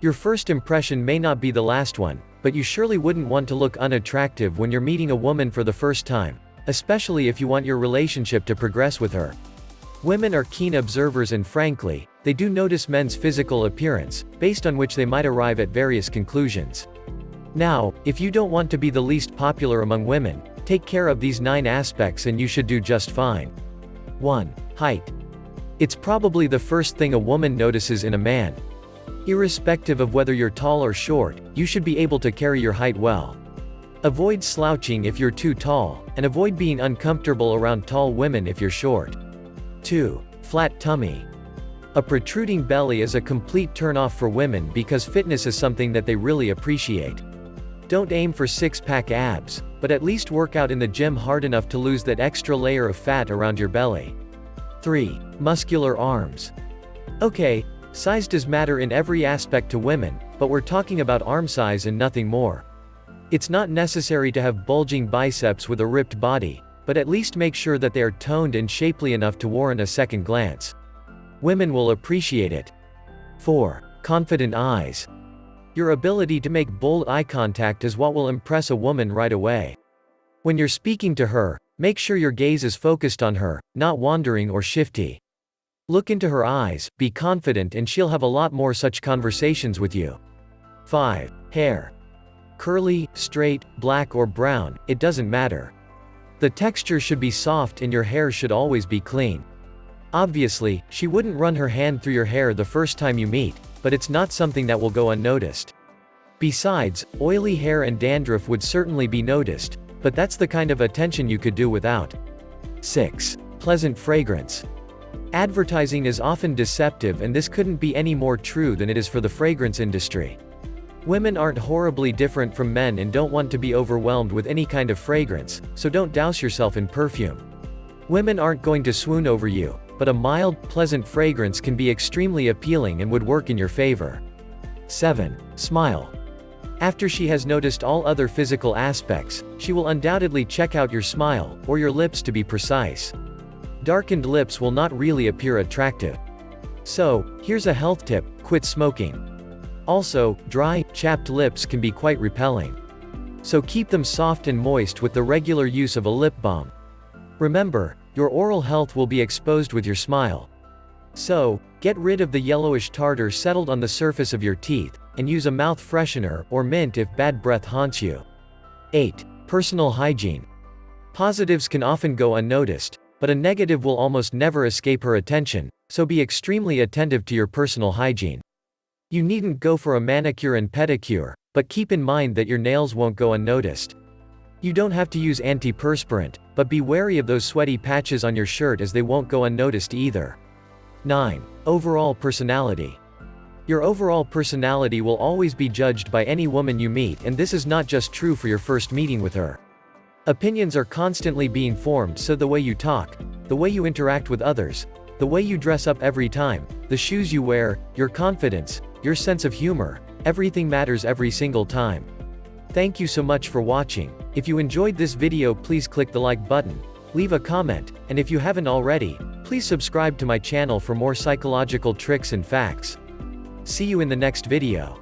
Your first impression may not be the last one, but you surely wouldn't want to look unattractive when you're meeting a woman for the first time, especially if you want your relationship to progress with her. Women are keen observers and frankly, they do notice men's physical appearance, based on which they might arrive at various conclusions. Now, if you don't want to be the least popular among women, take care of these 9 aspects and you should do just fine. 1. Height. It's probably the first thing a woman notices in a man. Irrespective of whether you're tall or short, you should be able to carry your height well. Avoid slouching if you're too tall, and avoid being uncomfortable around tall women if you're short. 2. Flat tummy. A protruding belly is a complete turn-off for women because fitness is something that they really appreciate. Don't aim for six-pack abs, but at least work out in the gym hard enough to lose that extra layer of fat around your belly. 3. Muscular arms. Okay, size does matter in every aspect to women, but we're talking about arm size and nothing more. It's not necessary to have bulging biceps with a ripped body, but at least make sure that they are toned and shapely enough to warrant a second glance. Women will appreciate it. 4. Confident eyes. Your ability to make bold eye contact is what will impress a woman right away. When you're speaking to her, make sure your gaze is focused on her, not wandering or shifty. Look into her eyes, be confident, and she'll have a lot more such conversations with you. 5. Hair. Curly, straight, black or brown, it doesn't matter. The texture should be soft and your hair should always be clean. Obviously, she wouldn't run her hand through your hair the first time you meet, but it's not something that will go unnoticed. Besides, oily hair and dandruff would certainly be noticed, but that's the kind of attention you could do without. 6. Pleasant fragrance. Advertising is often deceptive, and this couldn't be any more true than it is for the fragrance industry. Women aren't horribly different from men and don't want to be overwhelmed with any kind of fragrance, so don't douse yourself in perfume. Women aren't going to swoon over you, but a mild, pleasant fragrance can be extremely appealing and would work in your favor. 7. Smile. After she has noticed all other physical aspects, she will undoubtedly check out your smile, or your lips to be precise. Darkened lips will not really appear attractive. So, here's a health tip: quit smoking. Also, dry, chapped lips can be quite repelling. So keep them soft and moist with the regular use of a lip balm. Remember, your oral health will be exposed with your smile. So, get rid of the yellowish tartar settled on the surface of your teeth, and use a mouth freshener or mint if bad breath haunts you. 8. Personal hygiene. Positives can often go unnoticed, but a negative will almost never escape her attention, so be extremely attentive to your personal hygiene. You needn't go for a manicure and pedicure, but keep in mind that your nails won't go unnoticed. You don't have to use antiperspirant, but be wary of those sweaty patches on your shirt as they won't go unnoticed either. 9. Overall personality. Your overall personality will always be judged by any woman you meet, and this is not just true for your first meeting with her. Opinions are constantly being formed, so the way you talk, the way you interact with others, the way you dress up every time, the shoes you wear, your confidence, your sense of humor, everything matters every single time. Thank you so much for watching. If you enjoyed this video, please click the like button, leave a comment, and if you haven't already, please subscribe to my channel for more psychological tricks and facts. See you in the next video.